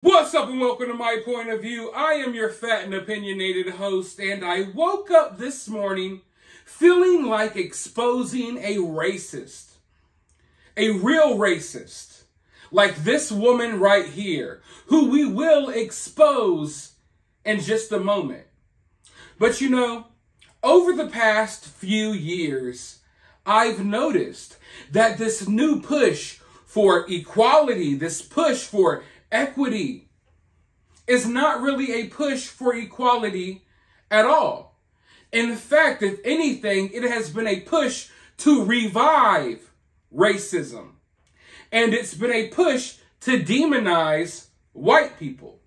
What's up and welcome to My Point of View. I am your fat and opinionated host, and I woke up this morning feeling like exposing a racist. A real racist. Like this woman right here, who we will expose in just a moment. But you know, over the past few years, I've noticed that this new push for equality, this push for equity, is not really a push for equality at all. In fact, if anything, it has been a push to revive racism. And it's been a push to demonize white people.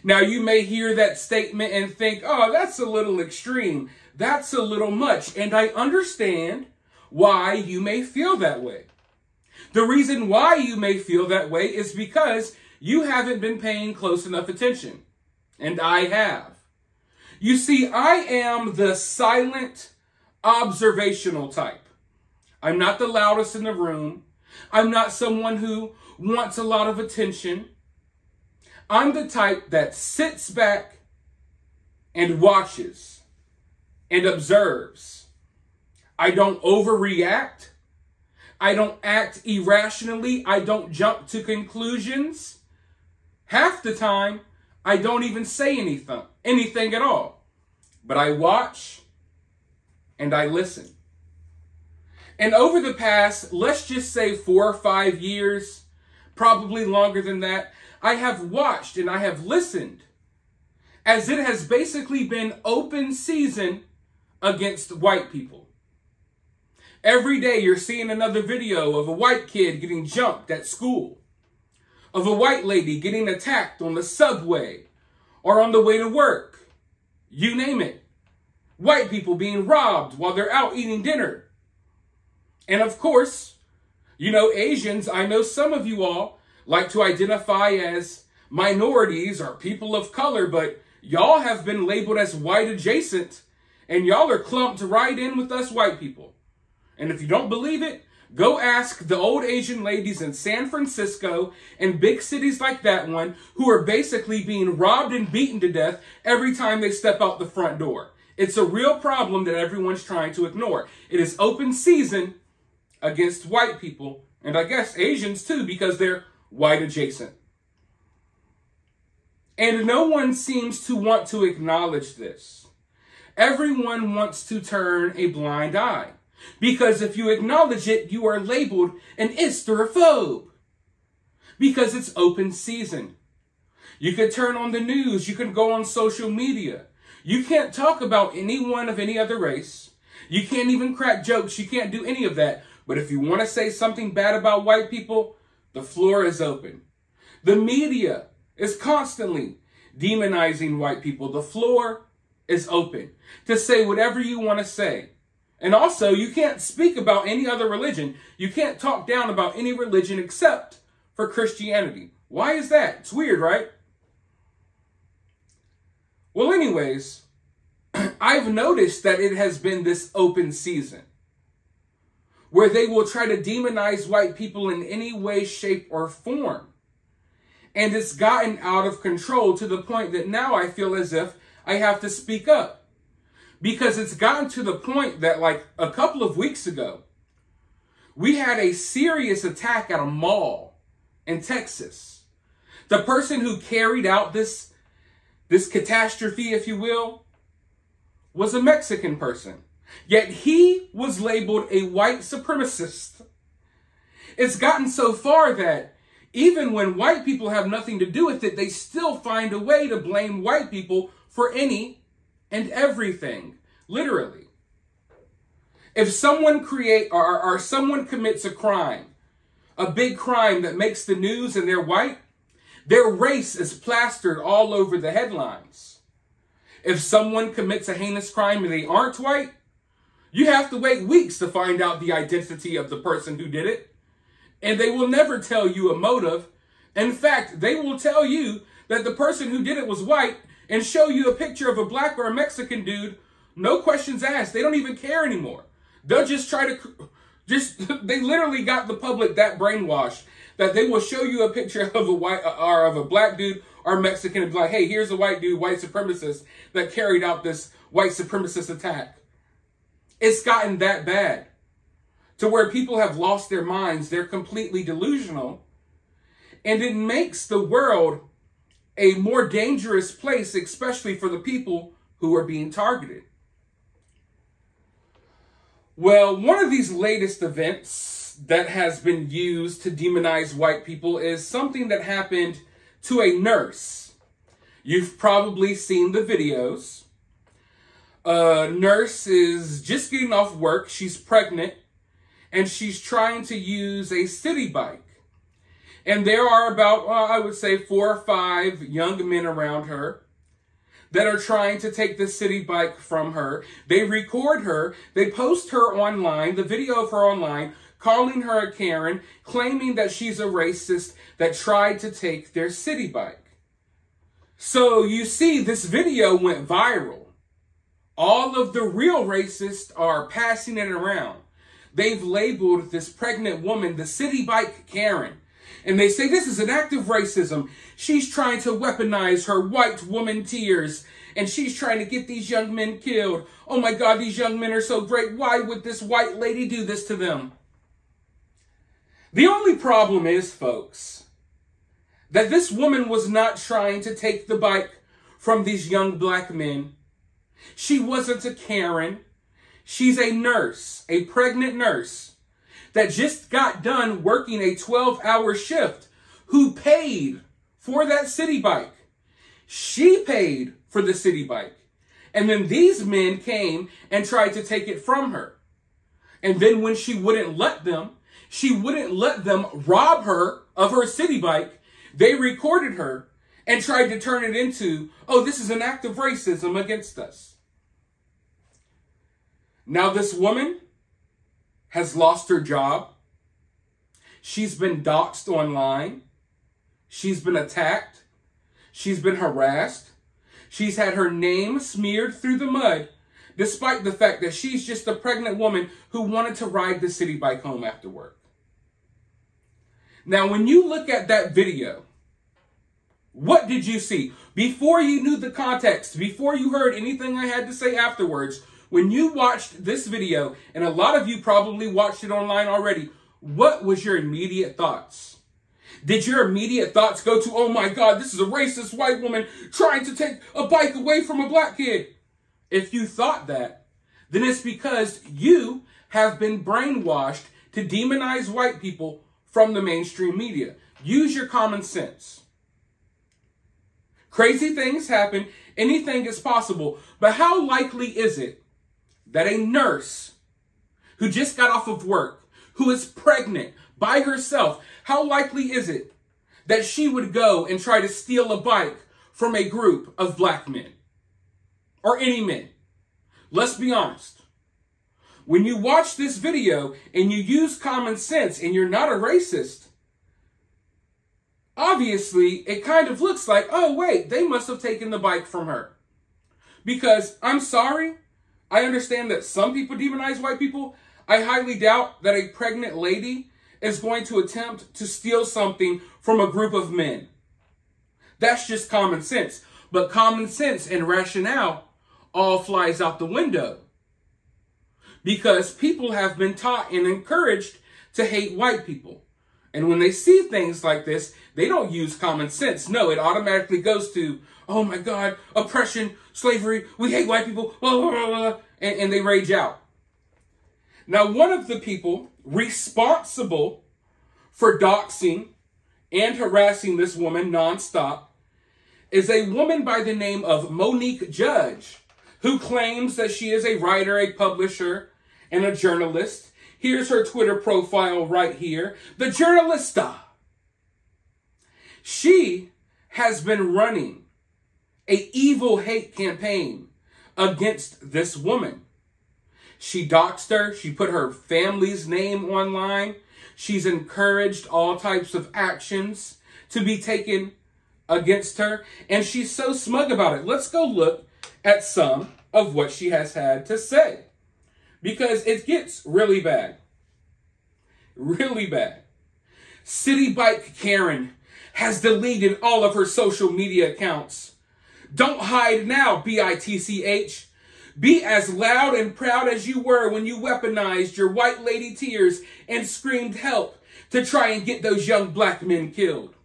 Now, you may hear that statement and think, oh, that's a little extreme. That's a little much. And I understand why you may feel that way. The reason why you may feel that way is because you haven't been paying close enough attention. And I have. You see, I am the silent, observational type. I'm not the loudest in the room. I'm not someone who wants a lot of attention. I'm the type that sits back and watches and observes. I don't overreact. I don't act irrationally. I don't jump to conclusions. Half the time, I don't even say anything at all. But I watch and I listen. And over the past, let's just say 4 or 5 years, probably longer than that, I have watched and I have listened as it has basically been open season against white people. Every day you're seeing another video of a white kid getting jumped at school, of a white lady getting attacked on the subway or on the way to work. You name it. White people being robbed while they're out eating dinner. And of course, you know, Asians, I know some of you all like to identify as minorities or people of color, but y'all have been labeled as white adjacent, and y'all are clumped right in with us white people. And if you don't believe it, go ask the old Asian ladies in San Francisco and big cities like that one who are basically being robbed and beaten to death every time they step out the front door. It's a real problem that everyone's trying to ignore. It is open season against white people, and I guess Asians too, because they're white adjacent. And no one seems to want to acknowledge this. Everyone wants to turn a blind eye. Because if you acknowledge it, you are labeled an hysterophobe. Because it's open season. You can turn on the news. You can go on social media. You can't talk about anyone of any other race. You can't even crack jokes. You can't do any of that. But if you want to say something bad about white people, the floor is open. The media is constantly demonizing white people. The floor is open to say whatever you want to say. And also, you can't speak about any other religion. You can't talk down about any religion except for Christianity. Why is that? It's weird, right? Well, anyways, I've noticed that it has been this open season where they will try to demonize white people in any way, shape, or form. And it's gotten out of control to the point that now I feel as if I have to speak up. Because it's gotten to the point that, like, a couple of weeks ago, we had a serious attack at a mall in Texas. The person who carried out this catastrophe, if you will, was a Mexican person. Yet he was labeled a white supremacist. It's gotten so far that even when white people have nothing to do with it, they still find a way to blame white people for any and everything, literally. If someone someone commits a crime, a big crime that makes the news and they're white, their race is plastered all over the headlines. If someone commits a heinous crime and they aren't white, you have to wait weeks to find out the identity of the person who did it. And they will never tell you a motive. In fact, they will tell you that the person who did it was white and show you a picture of a black or a Mexican dude, no questions asked. They don't even care anymore. They'll just try to, they literally got the public that brainwashed that they will show you a picture of a white or of a black dude or Mexican and be like, hey, here's a white dude, white supremacist, that carried out this white supremacist attack. It's gotten that bad to where people have lost their minds. They're completely delusional. And it makes the world a more dangerous place, especially for the people who are being targeted. Well, one of these latest events that has been used to demonize white people is something that happened to a nurse. You've probably seen the videos. A nurse is just getting off work. She's pregnant, and she's trying to use a Citi bike. And there are about, I would say, 4 or 5 young men around her that are trying to take the Citi bike from her. They record her. They post her online, the video of her online, calling her a Karen, claiming that she's a racist that tried to take their Citi bike. So you see, this video went viral. All of the real racists are passing it around. They've labeled this pregnant woman the Citi bike Karen. And they say this is an act of racism. She's trying to weaponize her white woman tears. And she's trying to get these young men killed. Oh my God, these young men are so great. Why would this white lady do this to them? The only problem is, folks, that this woman was not trying to take the bike from these young black men. She wasn't a Karen. She's a nurse, a pregnant nurse that just got done working a 12-hour shift, who paid for that Citi bike. She paid for the Citi bike. And then these men came and tried to take it from her. And then when she wouldn't let them rob her of her Citi bike, they recorded her and tried to turn it into, oh, this is an act of racism against us. Now this woman has lost her job. She's been doxxed online. She's been attacked. She's been harassed. She's had her name smeared through the mud, despite the fact that she's just a pregnant woman who wanted to ride the Citi bike home after work. Now, when you look at that video, what did you see? Before you knew the context, before you heard anything I had to say afterwards, when you watched this video, and a lot of you probably watched it online already, what was your immediate thoughts? Did your immediate thoughts go to, oh my God, this is a racist white woman trying to take a bike away from a black kid? If you thought that, then it's because you have been brainwashed to demonize white people from the mainstream media. Use your common sense. Crazy things happen. Anything is possible. But how likely is it that a nurse who just got off of work, who is pregnant by herself, how likely is it that she would go and try to steal a bike from a group of black men or any men? Let's be honest. When you watch this video and you use common sense and you're not a racist, obviously it kind of looks like, oh wait, they must have taken the bike from her. Because I'm sorry, I understand that some people demonize white people. I highly doubt that a pregnant lady is going to attempt to steal something from a group of men. That's just common sense. But common sense and rationale all flies out the window. Because people have been taught and encouraged to hate white people. And when they see things like this, they don't use common sense. No, it automatically goes to, oh my God, oppression, slavery, we hate white people, blah, blah, blah, blah, and they rage out. Now, one of the people responsible for doxing and harassing this woman nonstop is a woman by the name of Monique Judge, who claims that she is a writer, a publisher, and a journalist. Here's her Twitter profile right here, the Journalista. She has been running an evil hate campaign against this woman. She doxed her. She put her family's name online. She's encouraged all types of actions to be taken against her. And she's so smug about it. Let's go look at some of what she has had to say, because it gets really bad. Really bad. Citi Bike Karen has deleted all of her social media accounts. Don't hide now, BITCH. Be as loud and proud as you were when you weaponized your white lady tears and screamed help to try and get those young black men killed.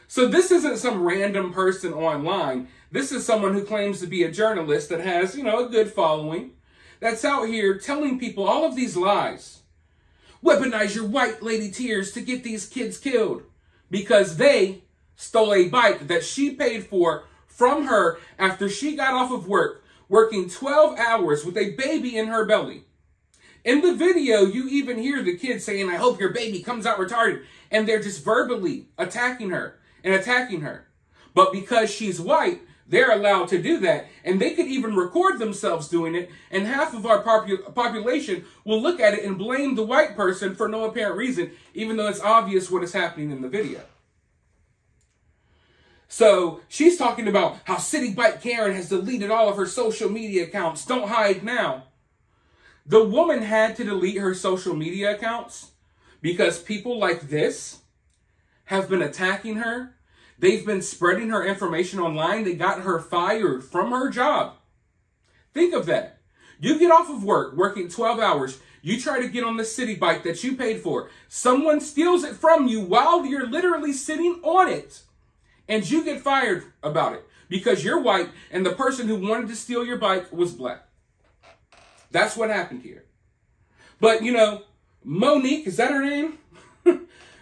So this isn't some random person online. This is someone who claims to be a journalist that has, a good following, that's out here telling people all of these lies. Weaponize your white lady tears to get these kids killed because they stole a bike that she paid for from her after she got off of work, working 12 hours with a baby in her belly. In the video, you even hear the kids saying, I hope your baby comes out retarded. And they're just verbally attacking her. But because she's white, they're allowed to do that. And they could even record themselves doing it. And half of our population will look at it and blame the white person for no apparent reason, even though it's obvious what is happening in the video. So she's talking about how Citi Bike Karen has deleted all of her social media accounts. Don't hide now. The woman had to delete her social media accounts because people like this have been attacking her. They've been spreading her information online. They got her fired from her job. Think of that. You get off of work, working 12 hours. You try to get on the Citi Bike that you paid for. Someone steals it from you while you're literally sitting on it. And you get fired about it because you're white and the person who wanted to steal your bike was black. That's what happened here. But, Monique, is that her name?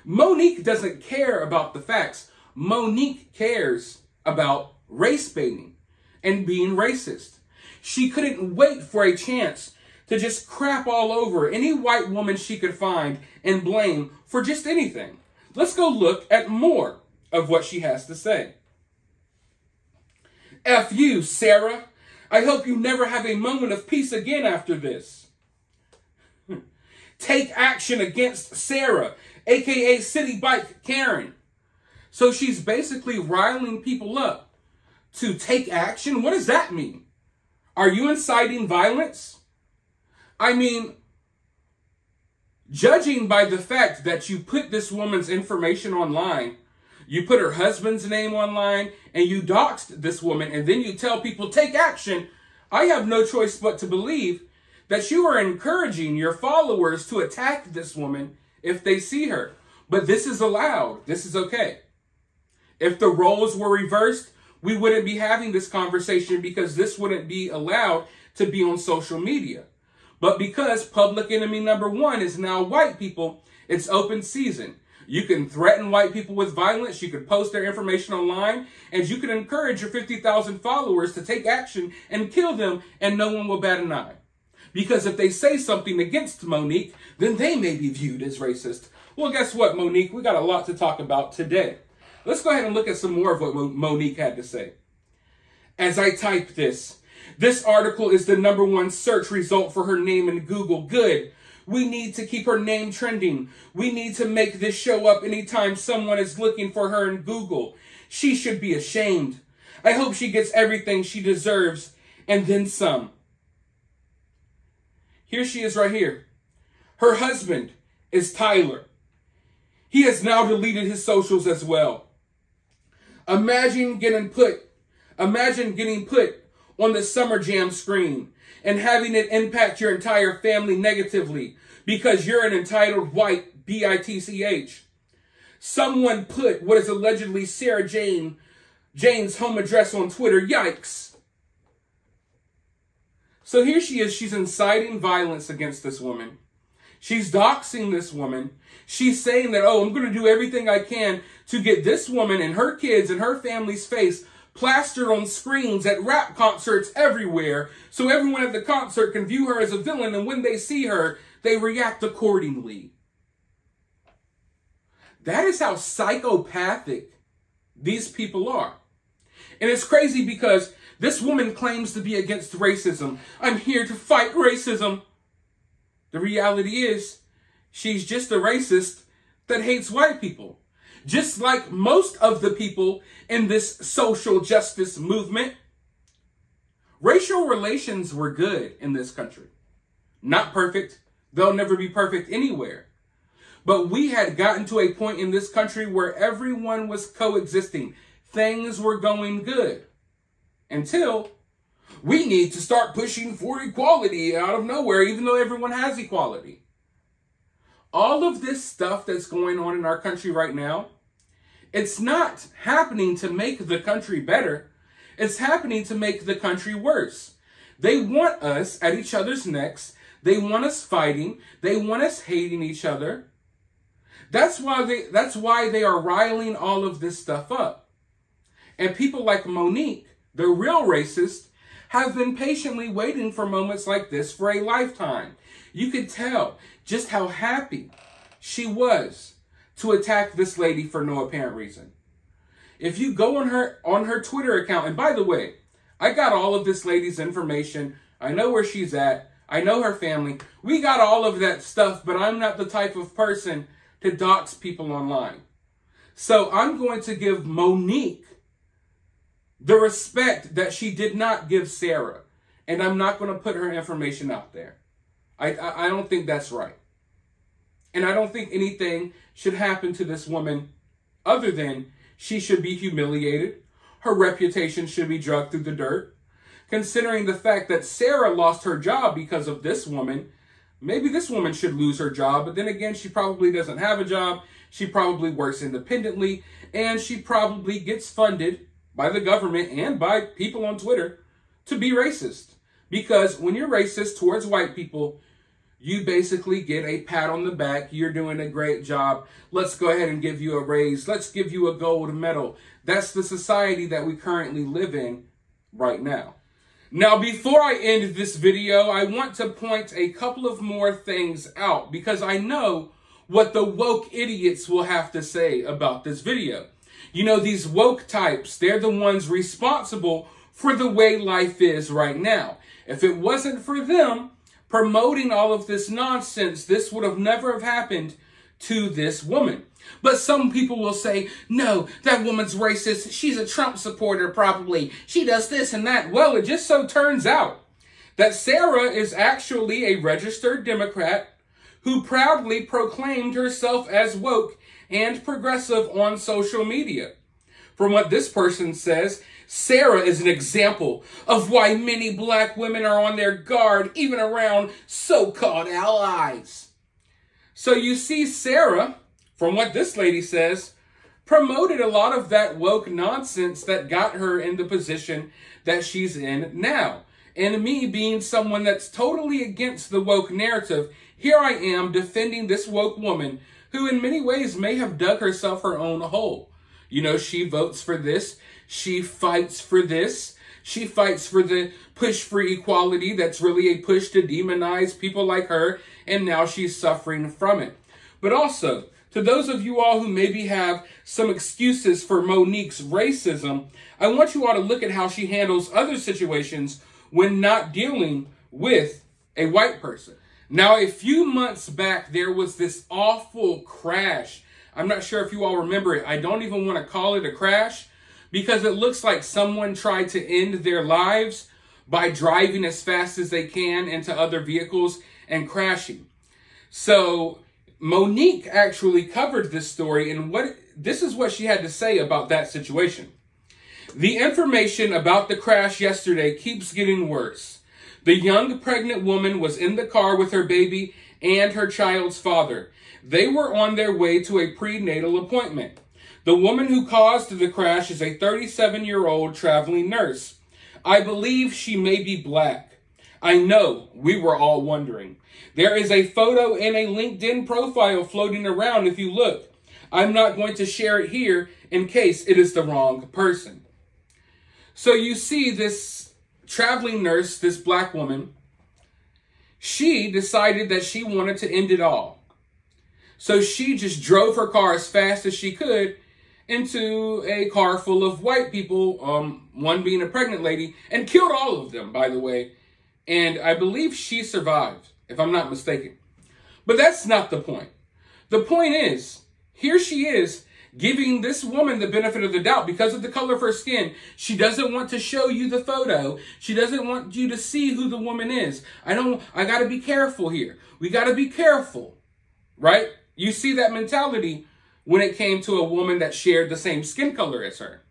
Monique doesn't care about the facts. Monique cares about race baiting and being racist. She couldn't wait for a chance to just crap all over any white woman she could find and blame for just anything. Let's go look at more of what she has to say. F you, Sarah. I hope you never have a moment of peace again after this. Take action against Sarah, aka Citi Bike Karen. So she's basically riling people up to take action. What does that mean? Are you inciting violence? I mean, judging by the fact that you put this woman's information online, you put her husband's name online, and you doxed this woman, and then you tell people, take action. I have no choice but to believe that you are encouraging your followers to attack this woman if they see her. But this is allowed. This is okay. If the roles were reversed, we wouldn't be having this conversation because this wouldn't be allowed to be on social media. But because public enemy number one is now white people, it's open season. You can threaten white people with violence. You can post their information online, and you can encourage your 50,000 followers to take action and kill them, and no one will bat an eye. Because if they say something against Monique, then they may be viewed as racist. Well, guess what, Monique? We got a lot to talk about today. Let's go ahead and look at some more of what Monique had to say. As I type this article is the #1 search result for her name in Google. Good. We need to keep her name trending. We need to make this show up anytime someone is looking for her in Google. She should be ashamed. I hope she gets everything she deserves and then some. Here she is right here. Her husband is Tyler. He has now deleted his socials as well. Imagine getting put on the Summer Jam screen and having it impact your entire family negatively because you're an entitled white BITCH. Someone put what is allegedly Sarah Jane's home address on Twitter. Yikes. So here she is. She's inciting violence against this woman. She's doxing this woman. She's saying that, I'm going to do everything I can to get this woman and her kids and her family's face plastered on screens at rap concerts everywhere so everyone at the concert can view her as a villain, and when they see her, they react accordingly. That is how psychopathic these people are. And it's crazy because this woman claims to be against racism. I'm here to fight racism. The reality is, she's just a racist that hates white people. Just like most of the people in this social justice movement, racial relations were good in this country. Not perfect. They'll never be perfect anywhere. But we had gotten to a point in this country where everyone was coexisting. Things were going good. Until we need to start pushing for equality out of nowhere, even though everyone has equality. All of this stuff that's going on in our country right now, it's not happening to make the country better. It's happening to make the country worse. They want us at each other's necks. They want us fighting. They want us hating each other. That's why they are riling all of this stuff up. And people like Monique, the real racist, have been patiently waiting for moments like this for a lifetime. You could tell just how happy she was to attack this lady for no apparent reason. If you go on her Twitter account, and by the way, I got all of this lady's information. I know where she's at. I know her family. We got all of that stuff, but I'm not the type of person to dox people online. So I'm going to give Monique the respect that she did not give Sarah. And I'm not going to put her information out there. I don't think that's right. And I don't think anything should happen to this woman other than she should be humiliated. Her reputation should be dragged through the dirt. Considering the fact that Sarah lost her job because of this woman, maybe this woman should lose her job. But then again, she probably doesn't have a job. She probably works independently. And she probably gets funded by the government and by people on Twitter to be racist. Because when you're racist towards white people, you basically get a pat on the back. You're doing a great job. Let's go ahead and give you a raise. Let's give you a gold medal. That's the society that we currently live in right now. Now, before I end this video, I want to point a couple of more things out because I know what the woke idiots will have to say about this video. You know, these woke types, they're the ones responsible for the way life is right now. If it wasn't for them promoting all of this nonsense, this would have never have happened to this woman. But some people will say, no, that woman's racist. She's a Trump supporter, probably. She does this and that. Well, it just so turns out that Sarah is actually a registered Democrat who proudly proclaimed herself as woke and progressive on social media. From what this person says, Sarah is an example of why many black women are on their guard, even around so-called allies. So you see, Sarah, from what this lady says, promoted a lot of that woke nonsense that got her in the position that she's in now. And me being someone that's totally against the woke narrative, here I am defending this woke woman who in many ways may have dug herself her own hole. You know, she votes for this. She fights for this. She fights for the push for equality that's really a push to demonize people like her, and now she's suffering from it. But also, to those of you all who maybe have some excuses for Monique's racism, I want you all to look at how she handles other situations when not dealing with a white person. Now, a few months back, there was this awful crash. I'm not sure if you all remember it. I don't even want to call it a crash because it looks like someone tried to end their lives by driving as fast as they can into other vehicles and crashing. So Monique actually covered this story, and this is what she had to say about that situation. The information about the crash yesterday keeps getting worse. The young pregnant woman was in the car with her baby and her child's father. They were on their way to a prenatal appointment. The woman who caused the crash is a 37-year-old traveling nurse. I believe she may be black. I know we were all wondering. There is a photo and a LinkedIn profile floating around if you look. I'm not going to share it here in case it is the wrong person. So you see this traveling nurse, this black woman, she decided that she wanted to end it all. So she just drove her car as fast as she could into a car full of white people, one being a pregnant lady, and killed all of them, by the way. And I believe she survived, if I'm not mistaken. But that's not the point. The point is, here she is giving this woman the benefit of the doubt because of the color of her skin. She doesn't want to show you the photo. She doesn't want you to see who the woman is. I got to be careful here. We got to be careful, right? You see that mentality when it came to a woman that shared the same skin color as her.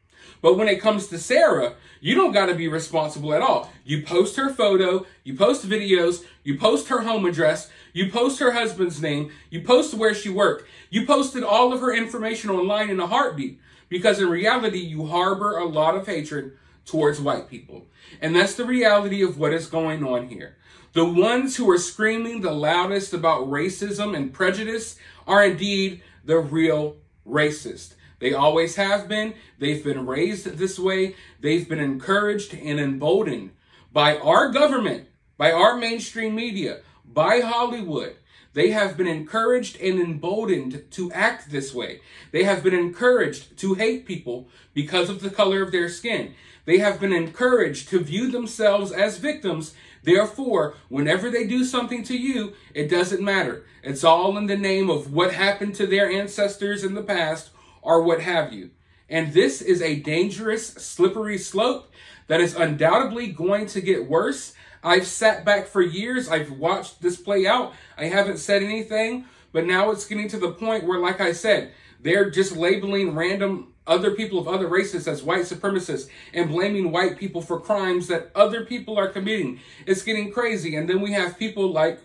But when it comes to Sarah, you don't got to be responsible at all. You post her photo, you post videos, you post her home address, you post her husband's name, you post where she worked. You posted all of her information online in a heartbeat because in reality, you harbor a lot of hatred towards white people. And that's the reality of what is going on here. The ones who are screaming the loudest about racism and prejudice are indeed the real racist. They always have been. They've been raised this way. They've been encouraged and emboldened by our government, by our mainstream media, by Hollywood. They have been encouraged and emboldened to act this way. They have been encouraged to hate people because of the color of their skin. They have been encouraged to view themselves as victims. Therefore, whenever they do something to you, it doesn't matter. It's all in the name of what happened to their ancestors in the past or what have you. And this is a dangerous, slippery slope that is undoubtedly going to get worse. I've sat back for years. I've watched this play out. I haven't said anything, but now it's getting to the point where, like I said, they're just labeling random other people of other races as white supremacists and blaming white people for crimes that other people are committing. It's getting crazy. And then we have people like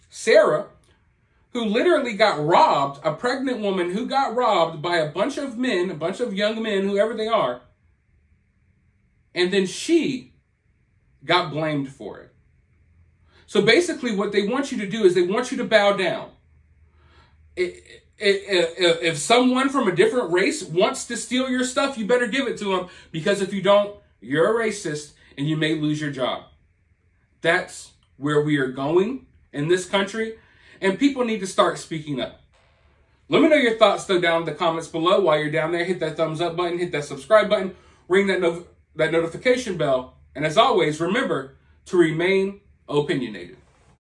Sarah, who literally got robbed, a pregnant woman who got robbed by a bunch of men, a bunch of young men, whoever they are. And then she got blamed for it. So basically what they want you to do is they want you to bow down. If someone from a different race wants to steal your stuff, you better give it to them, because if you don't, you're a racist and you may lose your job. That's where we are going in this country, and people need to start speaking up. Let me know your thoughts, though, down in the comments below. While you're down there, hit that thumbs up button, hit that subscribe button, ring that notification bell, and as always, remember to remain opinionated.